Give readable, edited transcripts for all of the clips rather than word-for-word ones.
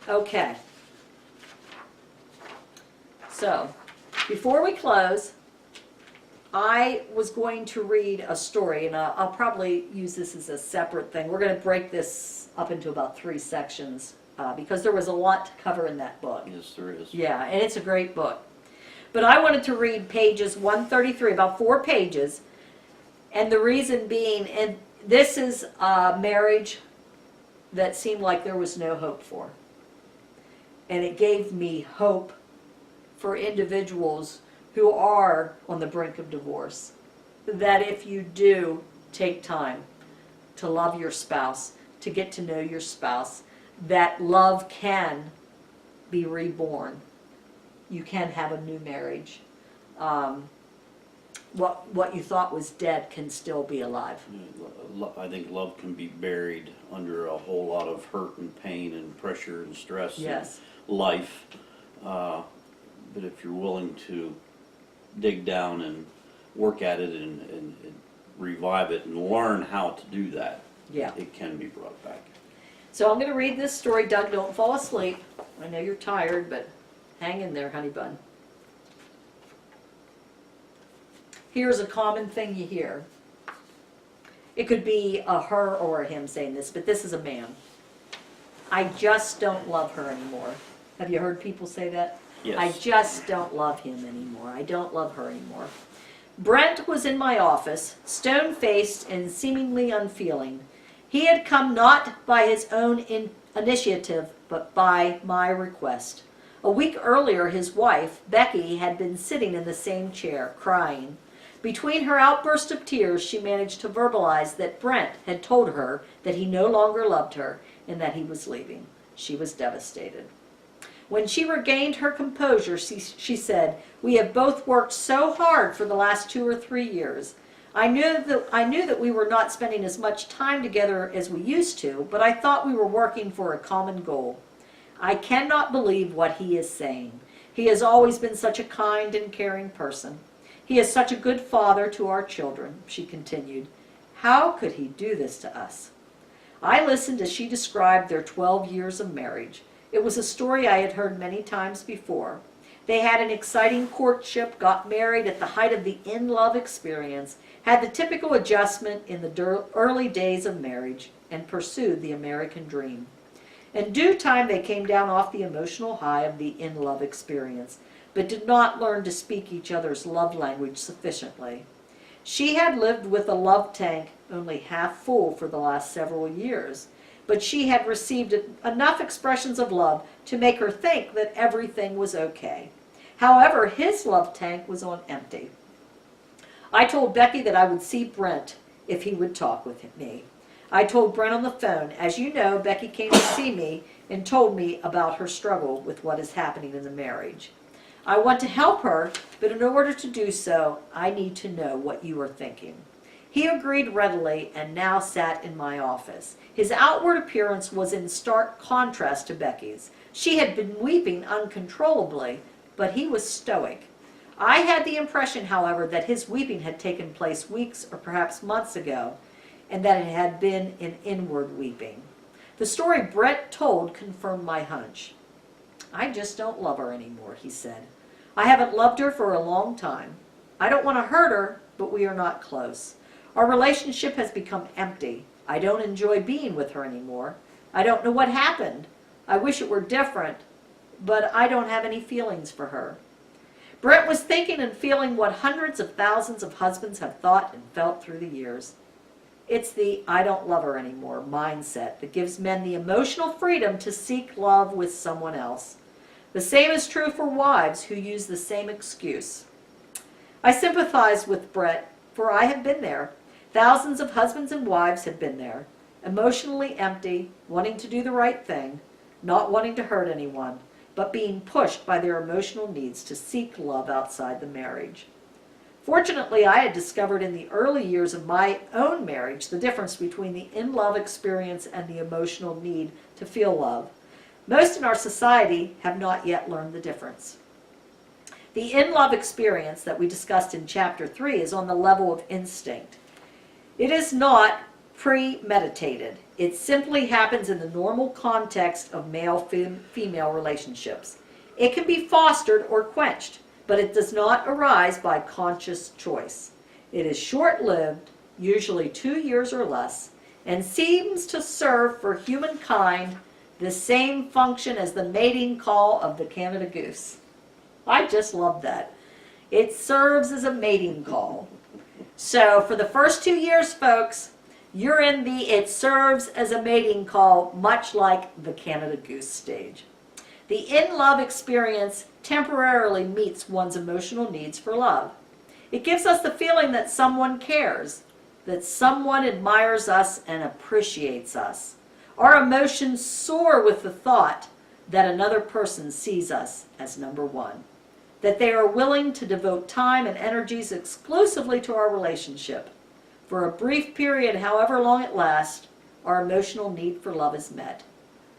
Okay. So, before we close, I was going to read a story, and I'll probably use this as a separate thing. We're going to break this up into about 3 sections because there was a lot to cover in that book. Yes, there is. Yeah, and it's a great book. But I wanted to read pages 133, about 4 pages, and the reason being, and this is a marriage that seemed like there was no hope for. And it gave me hope for individuals who are on the brink of divorce. That if you do take time to love your spouse, to get to know your spouse, that love can be reborn. You can have a new marriage. What you thought was dead can still be alive. I think love can be buried under a whole lot of hurt and pain and pressure and stress. Yes. In life. But if you're willing to dig down and work at it and revive it and learn how to do that, Yeah. it can be brought back. So I'm going to read this story. Doug, don't fall asleep. I know you're tired, but hang in there, honey bun. Here's a common thing you hear. It could be a her or a him saying this, but this is a man. I just don't love her anymore. Have you heard people say that? Yes. I just don't love him anymore. I don't love her anymore. Brent was in my office, stone-faced and seemingly unfeeling. He had come not by his own initiative, but by my request. A week earlier, his wife, Becky, had been sitting in the same chair, crying. Between her outburst of tears, she managed to verbalize that Brent had told her that he no longer loved her and that he was leaving. She was devastated. When she regained her composure, she said, "We have both worked so hard for the last 2 or 3 years. I knew that we were not spending as much time together as we used to, but I thought we were working for a common goal. I cannot believe what he is saying. He has always been such a kind and caring person. He is such a good father to our children," she continued. "How could he do this to us?" I listened as she described their 12 years of marriage. It was a story I had heard many times before. They had an exciting courtship, got married at the height of the in-love experience, had the typical adjustment in the early days of marriage, and pursued the American dream. In due time, they came down off the emotional high of the in-love experience, but did not learn to speak each other's love language sufficiently. She had lived with a love tank only half full for the last several years, but she had received enough expressions of love to make her think that everything was okay. However, his love tank was on empty. I told Becky that I would see Brent if he would talk with me. I told Brent on the phone. As you know, Becky came to see me and told me about her struggle with what is happening in the marriage. I want to help her, but in order to do so, I need to know what you are thinking. He agreed readily and now sat in my office. His outward appearance was in stark contrast to Becky's. She had been weeping uncontrollably, but he was stoic. I had the impression, however, that his weeping had taken place weeks or perhaps months ago, and that it had been an inward weeping. The story Brett told confirmed my hunch. "I just don't love her anymore," he said. "I haven't loved her for a long time. I don't want to hurt her, but we are not close. Our relationship has become empty. I don't enjoy being with her anymore. I don't know what happened. I wish it were different, but I don't have any feelings for her." Brent was thinking and feeling what hundreds of thousands of husbands have thought and felt through the years. It's the "I don't love her anymore" mindset that gives men the emotional freedom to seek love with someone else. The same is true for wives who use the same excuse. I sympathize with Brett, for I have been there. Thousands of husbands and wives have been there, emotionally empty, wanting to do the right thing, not wanting to hurt anyone, but being pushed by their emotional needs to seek love outside the marriage. Fortunately, I had discovered in the early years of my own marriage the difference between the in-love experience and the emotional need to feel love. Most in our society have not yet learned the difference. The in-love experience that we discussed in Chapter 3 is on the level of instinct. It is not premeditated. It simply happens in the normal context of male-female relationships. It can be fostered or quenched, but it does not arise by conscious choice. It is short-lived, usually 2 years or less, and seems to serve for humankind the same function as the mating call of the Canada goose. I just love that. It serves as a mating call. So for the first 2 years, folks, you're in the it serves as a mating call, much like the Canada goose stage. The in-love experience temporarily meets one's emotional needs for love. It gives us the feeling that someone cares, that someone admires us and appreciates us. Our emotions soar with the thought that another person sees us as number one, that they are willing to devote time and energies exclusively to our relationship. For a brief period, however long it lasts, our emotional need for love is met.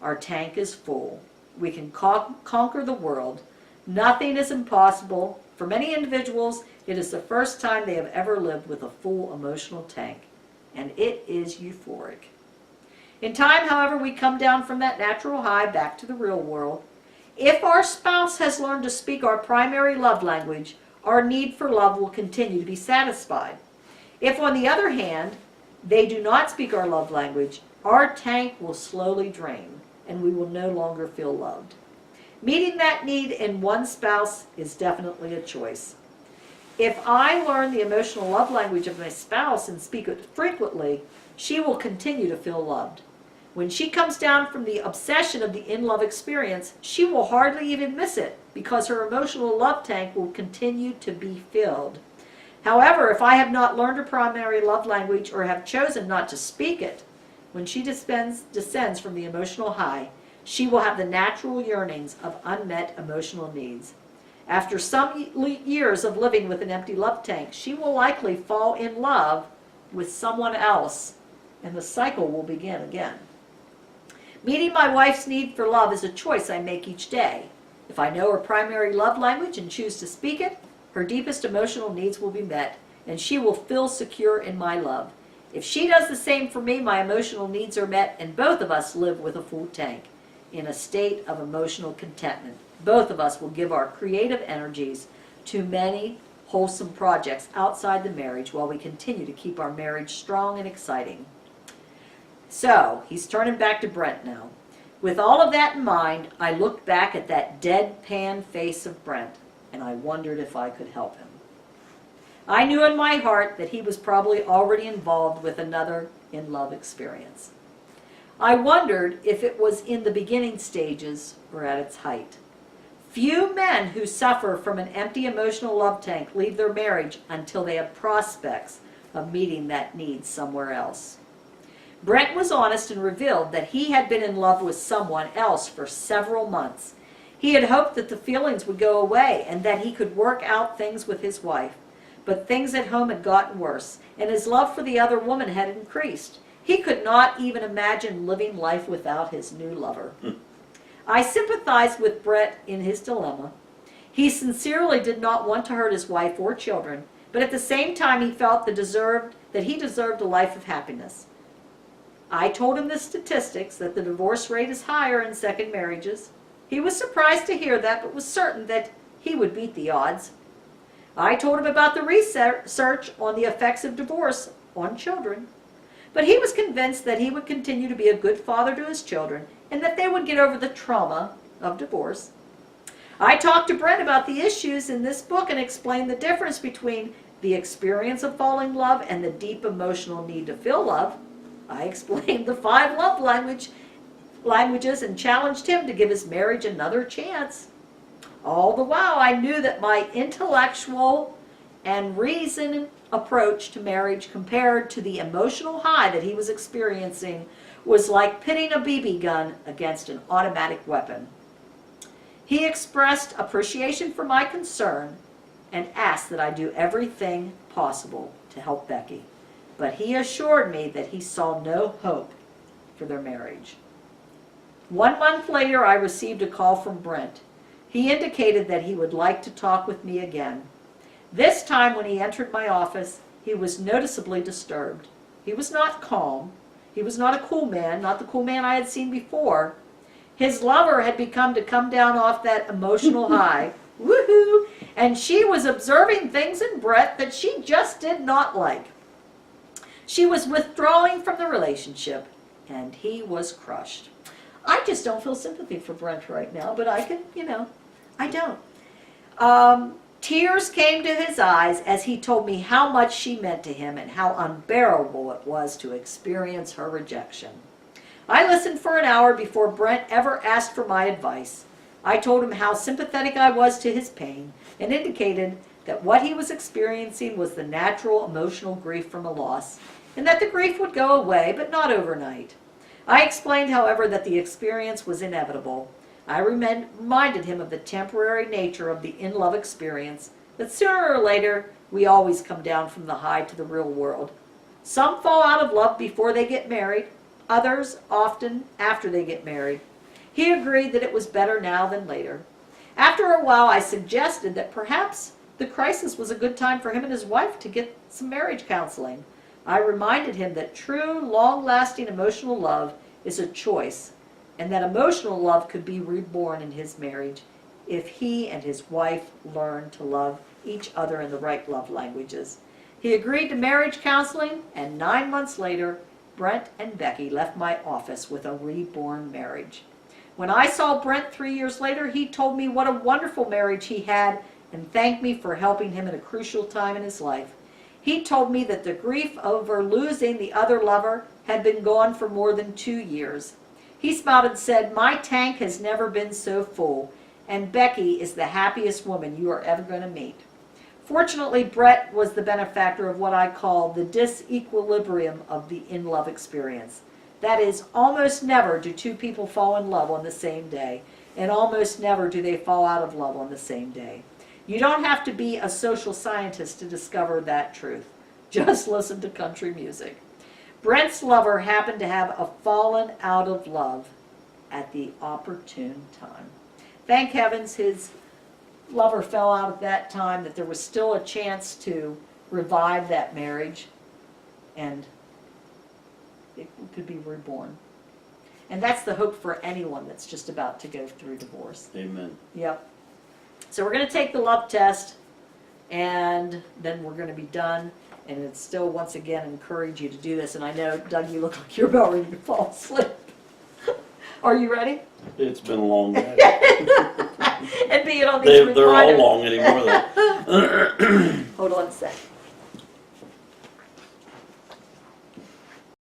Our tank is full. We can conquer the world. Nothing is impossible. For many individuals, it is the first time they have ever lived with a full emotional tank, and it is euphoric. In time, however, we come down from that natural high back to the real world. If our spouse has learned to speak our primary love language, our need for love will continue to be satisfied. If, on the other hand, they do not speak our love language, our tank will slowly drain, and we will no longer feel loved. Meeting that need in one spouse is definitely a choice. If I learn the emotional love language of my spouse and speak it frequently, she will continue to feel loved. When she comes down from the obsession of the in-love experience, she will hardly even miss it because her emotional love tank will continue to be filled. However, if I have not learned her primary love language or have chosen not to speak it, when she descends from the emotional high, she will have the natural yearnings of unmet emotional needs. After some years of living with an empty love tank, she will likely fall in love with someone else, and the cycle will begin again. Meeting my wife's need for love is a choice I make each day. If I know her primary love language and choose to speak it, her deepest emotional needs will be met, and she will feel secure in my love. If she does the same for me, my emotional needs are met, and both of us live with a full tank, in a state of emotional contentment. Both of us will give our creative energies to many wholesome projects outside the marriage while we continue to keep our marriage strong and exciting. So, he's turning back to Brent now. With all of that in mind, I looked back at that deadpan face of Brent, and I wondered if I could help him. I knew in my heart that he was probably already involved with another in-love experience. I wondered if it was in the beginning stages or at its height. Few men who suffer from an empty emotional love tank leave their marriage until they have prospects of meeting that need somewhere else. Brent was honest and revealed that he had been in love with someone else for several months. He had hoped that the feelings would go away and that he could work out things with his wife. But things at home had gotten worse, and his love for the other woman had increased. He could not even imagine living life without his new lover. I sympathized with Brent in his dilemma. He sincerely did not want to hurt his wife or children, but at the same time he felt that he deserved a life of happiness. I told him the statistics, that the divorce rate is higher in second marriages. He was surprised to hear that, but was certain that he would beat the odds. I told him about the research on the effects of divorce on children. But he was convinced that he would continue to be a good father to his children and that they would get over the trauma of divorce. I talked to Brent about the issues in this book and explained the difference between the experience of falling in love and the deep emotional need to feel love. I explained the 5 love languages and challenged him to give his marriage another chance. All the while, I knew that my intellectual and reasoned approach to marriage compared to the emotional high that he was experiencing was like pitting a BB gun against an automatic weapon. He expressed appreciation for my concern and asked that I do everything possible to help Becky. But he assured me that he saw no hope for their marriage. 1 month later, I received a call from Brent. He indicated that he would like to talk with me again. This time when he entered my office, he was noticeably disturbed. He was not calm. He was not a cool man, not the cool man I had seen before. His lover had become to come down off that emotional high. Woohoo! And she was observing things in Brett that she just did not like. She was withdrawing from the relationship, and he was crushed. I just don't feel sympathy for Brent right now, but I can, I don't. Tears came to his eyes as he told me how much she meant to him and how unbearable it was to experience her rejection. I listened for an hour before Brent ever asked for my advice. I told him how sympathetic I was to his pain and indicated that what he was experiencing was the natural emotional grief from a loss, and that the grief would go away, but not overnight. I explained, however, that the experience was inevitable. I reminded him of the temporary nature of the in-love experience, that sooner or later we always come down from the high to the real world. Some fall out of love before they get married, others often after they get married. He agreed that it was better now than later. After a while, I suggested that perhaps the crisis was a good time for him and his wife to get some marriage counseling. I reminded him that true, long-lasting emotional love is a choice, and that emotional love could be reborn in his marriage if he and his wife learn to love each other in the right love languages. He agreed to marriage counseling, and 9 months later, Brent and Becky left my office with a reborn marriage. When I saw Brent 3 years later, he told me what a wonderful marriage he had and thanked me for helping him at a crucial time in his life. He told me that the grief over losing the other lover had been gone for more than 2 years. He smiled and said, "My tank has never been so full, and Becky is the happiest woman you are ever going to meet." Fortunately, Brett was the benefactor of what I call the disequilibrium of the in-love experience. That is, almost never do two people fall in love on the same day, and almost never do they fall out of love on the same day. You don't have to be a social scientist to discover that truth. Just listen to country music. Brent's lover happened to have a fallen out of love at the opportune time. Thank heavens his lover fell out at that time, that there was still a chance to revive that marriage, and it could be reborn. And that's the hope for anyone that's just about to go through divorce. Amen. Yep. So we're going to take the love test, and then we're going to be done. And it's still, once again, encourage you to do this. And I know, Doug, you look like you're about ready to fall asleep. Are you ready? It's been a long day. And being on these They're all recliners. long anymore. Hold on a sec.